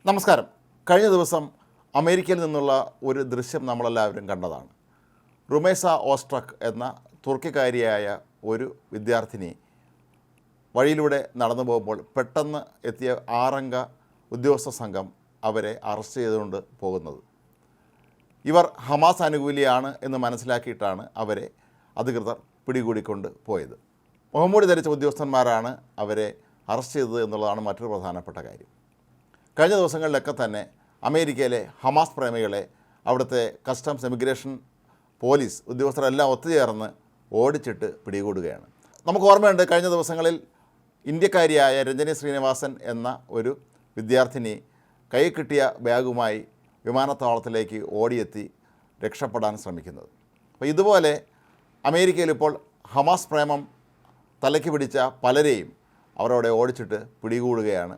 നമസ്കാരം. കഴിഞ്ഞ ദിവസം അമേരിക്കയിൽ നിന്നുള്ള ഒരു ദൃശ്യം നമ്മളെല്ലാവരും കണ്ടതാണ്. റുമേസ ഓസ്ട്രക് എന്ന തുർക്കിക്കാരിയായ ഒരു വിദ്യാർത്ഥിനി വഴിയിലൂടെ നടന്നു പോകുമ്പോൾ പെട്ടെന്ന് എത്തിയ 6 അംഗ ഉദ്യോഗസ്ഥ സംഘം അവരെ അറസ്റ്റ് ചെയ്തുകൊണ്ട് പോകുന്നത്. ഇവർ ഹമാസ് അനുകൂലിയാണ് എന്ന് മനസ്സിലാക്കിയിട്ടാണ് അവരെ അധികൃതർ പിടികൂടിക്കൊണ്ട് പോയത്. മുഹമ്മൂടി ധരിച്ച ഉദ്യോഗസ്ഥന്മാരാണ് അവരെ അറസ്റ്റ് ചെയ്തത് എന്നുള്ളതാണ് മറ്റൊരു പ്രധാനപ്പെട്ട കാര്യം. കഴിഞ്ഞ ദിവസങ്ങളിലൊക്കെ തന്നെ അമേരിക്കയിലെ ഹമാസ് പ്രേമികളെ അവിടുത്തെ കസ്റ്റംസ്, ഇമിഗ്രേഷൻ, പോലീസ് ഉദ്യോഗസ്ഥരെല്ലാം ഒത്തുചേർന്ന് ഓടിച്ചിട്ട് പിടികൂടുകയാണ്. നമുക്ക് ഓർമ്മയുണ്ട്, കഴിഞ്ഞ ദിവസങ്ങളിൽ ഇന്ത്യക്കാരിയായ രഞ്ജനി ശ്രീനിവാസൻ എന്ന ഒരു വിദ്യാർത്ഥിനി കൈ കിട്ടിയ ബാഗുമായി വിമാനത്താവളത്തിലേക്ക് ഓടിയെത്തി രക്ഷപ്പെടാൻ ശ്രമിക്കുന്നത്. അപ്പോൾ ഇതുപോലെ അമേരിക്കയിൽ ഇപ്പോൾ ഹമാസ് പ്രേമം തലയ്ക്ക് പിടിച്ച പലരെയും അവരവിടെ ഓടിച്ചിട്ട് പിടികൂടുകയാണ്.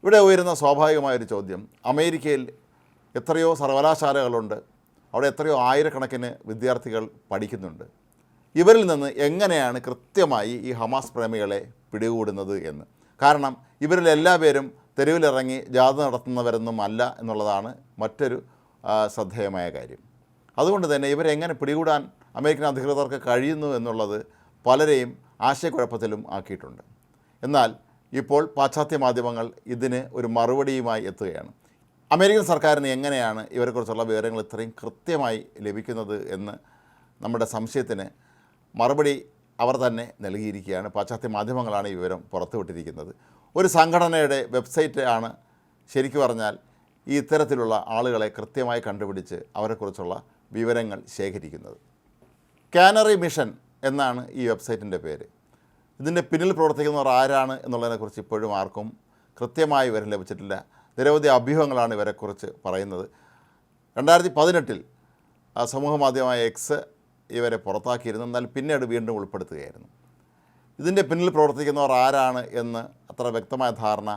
ഇവിടെ ഉയരുന്ന സ്വാഭാവികമായൊരു ചോദ്യം, അമേരിക്കയിൽ എത്രയോ സർവകലാശാലകളുണ്ട്, അവിടെ എത്രയോ ആയിരക്കണക്കിന് വിദ്യാർത്ഥികൾ പഠിക്കുന്നുണ്ട്. ഇവരിൽ നിന്ന് എങ്ങനെയാണ് കൃത്യമായി ഈ ഹമാസ് പ്രേമികളെ പിടികൂടുന്നത് എന്ന്? കാരണം ഇവരിൽ എല്ലാ പേരും തെരുവിലിറങ്ങി ജാഥ നടത്തുന്നവരൊന്നും അല്ല എന്നുള്ളതാണ് മറ്റൊരു ശ്രദ്ധേയമായ കാര്യം. അതുകൊണ്ട് തന്നെ ഇവരെങ്ങനെ പിടികൂടാൻ അമേരിക്കൻ അധികൃതർക്ക് കഴിയുന്നു എന്നുള്ളത് പലരെയും ആശയക്കുഴപ്പത്തിലും ആക്കിയിട്ടുണ്ട്. എന്നാൽ ഇപ്പോൾ പാശ്ചാത്യ മാധ്യമങ്ങൾ ഇതിന് ഒരു മറുപടിയുമായി എത്തുകയാണ്. അമേരിക്കൻ സർക്കാരിന് എങ്ങനെയാണ് ഇവരെക്കുറിച്ചുള്ള വിവരങ്ങൾ ഇത്രയും കൃത്യമായി ലഭിക്കുന്നത് എന്ന് നമ്മുടെ സംശയത്തിന് മറുപടി അവർ തന്നെ നൽകിയിരിക്കുകയാണ്. പാശ്ചാത്യ മാധ്യമങ്ങളാണ് ഈ വിവരം പുറത്തുവിട്ടിരിക്കുന്നത്. ഒരു സംഘടനയുടെ വെബ്സൈറ്റ് ആണ് ശരിക്കു പറഞ്ഞാൽ ഈ ഇത്തരത്തിലുള്ള ആളുകളെ കൃത്യമായി കണ്ടുപിടിച്ച് അവരെക്കുറിച്ചുള്ള വിവരങ്ങൾ ശേഖരിക്കുന്നത്. കാനറി മിഷൻ എന്നാണ് ഈ വെബ്സൈറ്റിൻ്റെ പേര്. ഇതിൻ്റെ പിന്നിൽ പ്രവർത്തിക്കുന്നവർ ആരാണ് എന്നുള്ളതിനെക്കുറിച്ച് ഇപ്പോഴും ആർക്കും കൃത്യമായി വിവരം ലഭിച്ചിട്ടില്ല. നിരവധി അഭ്യൂഹങ്ങളാണ് ഇവരെക്കുറിച്ച് പറയുന്നത്. 2018 സമൂഹ മാധ്യമമായ എക്സ് ഇവരെ പുറത്താക്കിയിരുന്നു, എന്നാൽ പിന്നീട് വീണ്ടും ഉൾപ്പെടുത്തുകയായിരുന്നു. ഇതിൻ്റെ പിന്നിൽ പ്രവർത്തിക്കുന്നവർ ആരാണ് എന്ന് അത്ര വ്യക്തമായ ധാരണ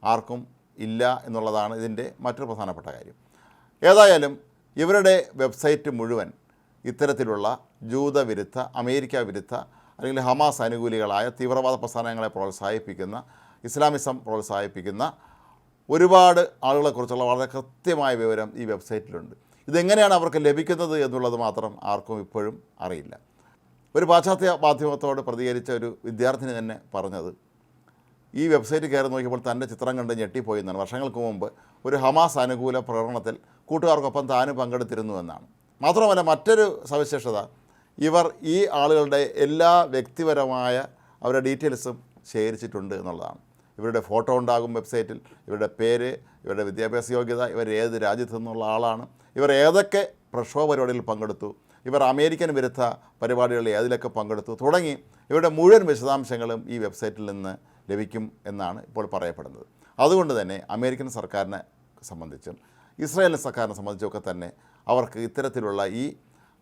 ആർക്കും ഇല്ല എന്നുള്ളതാണ് ഇതിൻ്റെ മറ്റൊരു പ്രധാനപ്പെട്ട കാര്യം. ഏതായാലും ഇവരുടെ വെബ്സൈറ്റ് മുഴുവൻ ഇത്തരത്തിലുള്ള ജൂതവിരുദ്ധ, അമേരിക്ക വിരുദ്ധ അല്ലെങ്കിൽ ഹമാസ് അനുകൂലികളായ തീവ്രവാദ പ്രസ്ഥാനങ്ങളെ പ്രോത്സാഹിപ്പിക്കുന്ന, ഇസ്ലാമിസം പ്രോത്സാഹിപ്പിക്കുന്ന ഒരുപാട് ആളുകളെക്കുറിച്ചുള്ള വളരെ കൃത്യമായ വിവരം ഈ വെബ്സൈറ്റിലുണ്ട്. ഇതെങ്ങനെയാണ് അവർക്ക് ലഭിക്കുന്നത് എന്നുള്ളത് മാത്രം ആർക്കും ഇപ്പോഴും അറിയില്ല. ഒരു പാശ്ചാത്യ മാധ്യമത്തോട് പ്രതികരിച്ച ഒരു വിദ്യാർത്ഥിനി തന്നെ പറഞ്ഞത്, ഈ വെബ്സൈറ്റ് കയറി നോക്കിയപ്പോൾ തൻ്റെ ചിത്രം കണ്ട് ഞെട്ടിപ്പോയി എന്നാണ്. വർഷങ്ങൾക്ക് മുമ്പ് ഒരു ഹമാസ് അനുകൂല പ്രകടനത്തിൽ കൂട്ടുകാർക്കൊപ്പം താനും പങ്കെടുത്തിരുന്നു എന്നാണ്. മാത്രമല്ല മറ്റൊരു സവിശേഷത, ഇവർ ഈ ആളുകളുടെ എല്ലാ വ്യക്തിപരമായ അവരുടെ ഡീറ്റെയിൽസും ശേഖരിച്ചിട്ടുണ്ട് എന്നുള്ളതാണ്. ഇവരുടെ ഫോട്ടോ ഉണ്ടാകും വെബ്സൈറ്റിൽ, ഇവരുടെ പേര്, ഇവരുടെ വിദ്യാഭ്യാസ യോഗ്യത, ഇവർ ഏത് രാജ്യത്തു നിന്നുള്ള ആളാണ്, ഇവർ ഏതൊക്കെ പ്രക്ഷോഭ പരിപാടികളിൽ പങ്കെടുത്തു, ഇവർ അമേരിക്കൻ വിരുദ്ധ പരിപാടികളിൽ ഏതിലൊക്കെ പങ്കെടുത്തു തുടങ്ങി ഇവരുടെ മുഴുവൻ വിശദാംശങ്ങളും ഈ വെബ്സൈറ്റിൽ നിന്ന് ലഭിക്കും എന്നാണ് ഇപ്പോൾ പറയപ്പെടുന്നത്. അതുകൊണ്ട് തന്നെ അമേരിക്കൻ സർക്കാരിനെ സംബന്ധിച്ചും ഇസ്രായേൽ സർക്കാരിനെ സംബന്ധിച്ചൊക്കെ തന്നെ അവർക്ക് ഇത്തരത്തിലുള്ള ഈ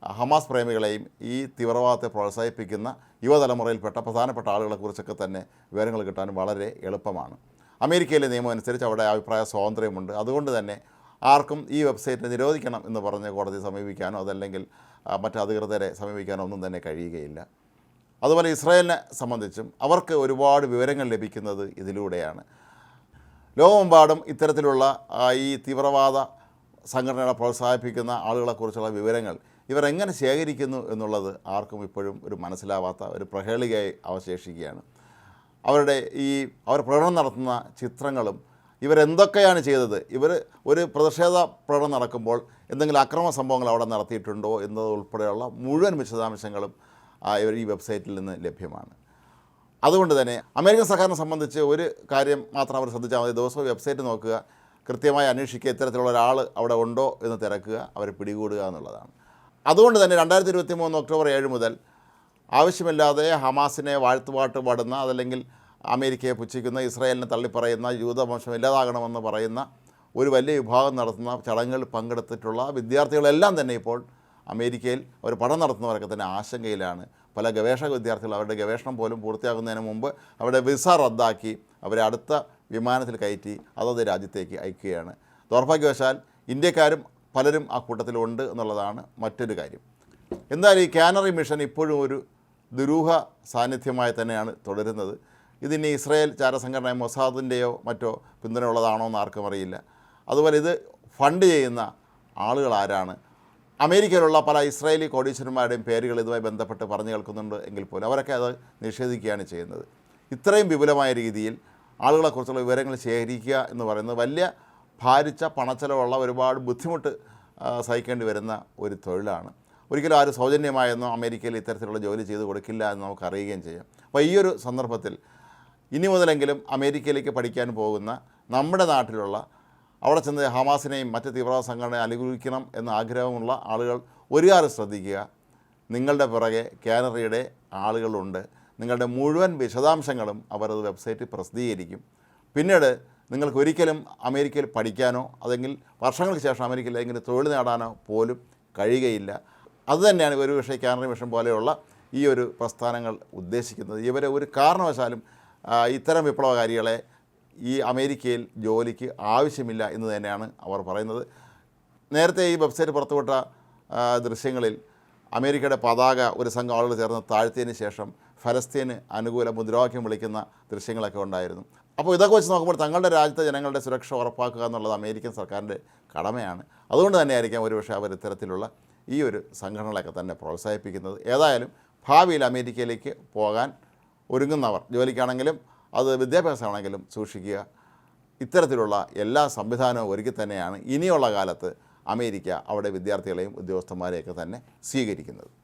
ഹമാസ് പ്രേമികളെയും ഈ തീവ്രവാദത്തെ പ്രോത്സാഹിപ്പിക്കുന്ന യുവതലമുറയിൽപ്പെട്ട പ്രധാനപ്പെട്ട ആളുകളെക്കുറിച്ചൊക്കെ തന്നെ വിവരങ്ങൾ കിട്ടാൻ വളരെ എളുപ്പമാണ്. അമേരിക്കയിലെ നിയമം അനുസരിച്ച് അവിടെ അഭിപ്രായ സ്വാതന്ത്ര്യമുണ്ട്. അതുകൊണ്ട് തന്നെ ആർക്കും ഈ വെബ്സൈറ്റിനെ നിരോധിക്കണം എന്ന് പറഞ്ഞ് കോടതിയെ സമീപിക്കാനോ അതല്ലെങ്കിൽ മറ്റ് അധികൃതരെ സമീപിക്കാനോ ഒന്നും തന്നെ കഴിയുകയില്ല. അതുപോലെ ഇസ്രായേലിനെ സംബന്ധിച്ചും അവർക്ക് ഒരുപാട് വിവരങ്ങൾ ലഭിക്കുന്നത് ഇതിലൂടെയാണ്. ലോകമെമ്പാടും ഇത്തരത്തിലുള്ള ഈ തീവ്രവാദ സംഘടനകളെ പ്രോത്സാഹിപ്പിക്കുന്ന ആളുകളെക്കുറിച്ചുള്ള വിവരങ്ങൾ ഇവരെങ്ങനെ ശേഖരിക്കുന്നു എന്നുള്ളത് ആർക്കും ഇപ്പോഴും ഒരു മനസ്സിലാവാത്ത ഒരു പ്രഹേളികയായി അവശേഷിക്കുകയാണ്. അവർ പ്രകടനം നടത്തുന്ന ചിത്രങ്ങളും ഇവരെന്തൊക്കെയാണ് ചെയ്തത്, ഇവർ ഒരു പ്രതിഷേധ പ്രകടനം നടക്കുമ്പോൾ എന്തെങ്കിലും അക്രമ സംഭവങ്ങൾ അവിടെ നടത്തിയിട്ടുണ്ടോ എന്നതുൾപ്പെടെയുള്ള മുഴുവൻ വിശദാംശങ്ങളും ഇവർ ഈ വെബ്സൈറ്റിൽ നിന്ന് ലഭ്യമാണ്. അതുകൊണ്ട് തന്നെ അമേരിക്കൻ സർക്കാരിനെ സംബന്ധിച്ച് ഒരു കാര്യം മാത്രം അവർ ശ്രദ്ധിച്ചാൽ മതി, ദിവസവും വെബ്സൈറ്റ് നോക്കുക, കൃത്യമായി അന്വേഷിക്കുക, ഇത്തരത്തിലുള്ള ഒരാൾ അവിടെ ഉണ്ടോ എന്ന് തിരക്കുക, അവരെ പിടികൂടുക എന്നുള്ളതാണ്. അതുകൊണ്ട് തന്നെ 2023 ഒക്ടോബർ 7 മുതൽ ആവശ്യമില്ലാതെ ഹമാസിനെ വാഴ്ത്തുപാട്ട് പാടുന്ന, അതല്ലെങ്കിൽ അമേരിക്കയെ പുച്ഛിക്കുന്ന, ഇസ്രായേലിനെ തള്ളിപ്പറയുന്ന, യൂതവംശം ഇല്ലാതാകണമെന്ന് പറയുന്ന ഒരു വലിയ വിഭാഗം നടത്തുന്ന ചടങ്ങുകളിൽ പങ്കെടുത്തിട്ടുള്ള വിദ്യാർത്ഥികളെല്ലാം തന്നെ ഇപ്പോൾ അമേരിക്കയിൽ അവർ പഠനം നടത്തുന്നവരൊക്കെ തന്നെ ആശങ്കയിലാണ്. പല ഗവേഷക വിദ്യാർത്ഥികൾ അവരുടെ ഗവേഷണം പോലും പൂർത്തിയാക്കുന്നതിന് മുമ്പ് അവരുടെ വിസ റദ്ദാക്കി അവരെ അടുത്ത വിമാനത്തിൽ കയറ്റി അതത് രാജ്യത്തേക്ക് അയക്കുകയാണ്. ദൗർഭാഗ്യവശാൽ ഇന്ത്യക്കാരും പലരും ആ കൂട്ടത്തിലുണ്ട് എന്നുള്ളതാണ് മറ്റൊരു കാര്യം. എന്തായാലും ഈ കാനറി മിഷൻ ഇപ്പോഴും ഒരു ദുരൂഹ സാന്നിധ്യമായി തന്നെയാണ് തുടരുന്നത്. ഇതിനി ഇസ്രായേൽ ചാരസംഘടന മൊസാദിൻ്റെയോ മറ്റോ പിന്തുണയുള്ളതാണോ എന്ന് ആർക്കും അറിയില്ല. അതുപോലെ ഇത് ഫണ്ട് ചെയ്യുന്ന ആളുകൾ ആരാണ്? അമേരിക്കയിലുള്ള പല ഇസ്രായേലി കോടീശ്വരന്മാരുടെയും പേരുകൾ ഇതുമായി ബന്ധപ്പെട്ട് പറഞ്ഞു കേൾക്കുന്നുണ്ട് എങ്കിൽ പോലും അവരൊക്കെ അത് നിഷേധിക്കുകയാണ് ചെയ്യുന്നത്. ഇത്രയും വിപുലമായ രീതിയിൽ ആളുകളെക്കുറിച്ചുള്ള വിവരങ്ങൾ ശേഖരിക്കുക എന്ന് പറയുന്നത് വലിയ ഭാരിച്ച പണച്ചെലവുള്ള ഒരുപാട് ബുദ്ധിമുട്ട് സഹിക്കേണ്ടി വരുന്ന ഒരു തൊഴിലാണ്. ഒരിക്കലും ആരും സൗജന്യമായൊന്നും അമേരിക്കയിൽ ഇത്തരത്തിലുള്ള ജോലി ചെയ്ത് കൊടുക്കില്ല എന്ന് നമുക്ക് അറിയുകയും ചെയ്യാം. അപ്പോൾ ഈ ഒരു സന്ദർഭത്തിൽ ഇനി മുതലെങ്കിലും അമേരിക്കയിലേക്ക് പഠിക്കാൻ പോകുന്ന നമ്മുടെ നാട്ടിലുള്ള അവിടെ ചെന്ന് ഹമാസിനെയും മറ്റ് തീവ്രവാദ സംഘടനയെ അനുകൂലിക്കണം എന്ന ആഗ്രഹമുള്ള ആളുകൾ ഒരു കാര്യം ശ്രദ്ധിക്കുക. നിങ്ങളുടെ പിറകെ കാനറിയുടെ ആളുകളുണ്ട്. നിങ്ങളുടെ മുഴുവൻ വിശദാംശങ്ങളും അവരത് വെബ്സൈറ്റിൽ പ്രസിദ്ധീകരിക്കും. പിന്നീട് നിങ്ങൾക്ക് ഒരിക്കലും അമേരിക്കയിൽ പഠിക്കാനോ അല്ലെങ്കിൽ വർഷങ്ങൾക്ക് ശേഷം അമേരിക്കയിൽ എങ്ങനെ തൊഴിൽ നേടാനോ പോലും കഴിയുകയില്ല. അതുതന്നെയാണ് ഒരു പക്ഷേ കാനറി മിഷൻ പോലെയുള്ള ഈ ഒരു പ്രസ്ഥാനങ്ങൾ ഉദ്ദേശിക്കുന്നത്. ഇവരെ ഒരു കാരണവശാലും ഇത്തരം വിപ്ലവകാരികളെ ഈ അമേരിക്കയിൽ ജോലിക്ക് ആവശ്യമില്ല എന്ന് തന്നെയാണ് അവർ പറയുന്നത്. നേരത്തെ ഈ വെബ്സൈറ്റ് പുറത്തുവിട്ട ദൃശ്യങ്ങളിൽ അമേരിക്കയുടെ പതാക ഒരു സംഘം ആളുകൾ ചേർന്ന് താഴ്ത്തിയതിന് ശേഷം ഫലസ്തീന് അനുകൂല മുദ്രാവാക്യം വിളിക്കുന്ന ദൃശ്യങ്ങളൊക്കെ ഉണ്ടായിരുന്നു. അപ്പോൾ ഇതൊക്കെ വെച്ച് നോക്കുമ്പോൾ തങ്ങളുടെ രാജ്യത്തെ ജനങ്ങളുടെ സുരക്ഷ ഉറപ്പാക്കുക എന്നുള്ളത് അമേരിക്കൻ സർക്കാരിൻ്റെ കടമയാണ്. അതുകൊണ്ട് തന്നെയായിരിക്കാം ഒരുപക്ഷെ അവർ ഇത്തരത്തിലുള്ള ഈ ഒരു സംഘടനകളൊക്കെ തന്നെ പ്രോത്സാഹിപ്പിക്കുന്നത്. ഏതായാലും ഭാവിയിൽ അമേരിക്കയിലേക്ക് പോകാൻ ഒരുങ്ങുന്നവർ ജോലിക്കാണെങ്കിലും അത് വിദ്യാഭ്യാസമാണെങ്കിലും സൂക്ഷിക്കുക. ഇത്തരത്തിലുള്ള എല്ലാ സംവിധാനവും ഒരുക്കി തന്നെയാണ് ഇനിയുള്ള കാലത്ത് അമേരിക്ക അവിടെ വിദ്യാർത്ഥികളെയും ഉദ്യോഗസ്ഥന്മാരെയൊക്കെ തന്നെ സ്വീകരിക്കുന്നത്.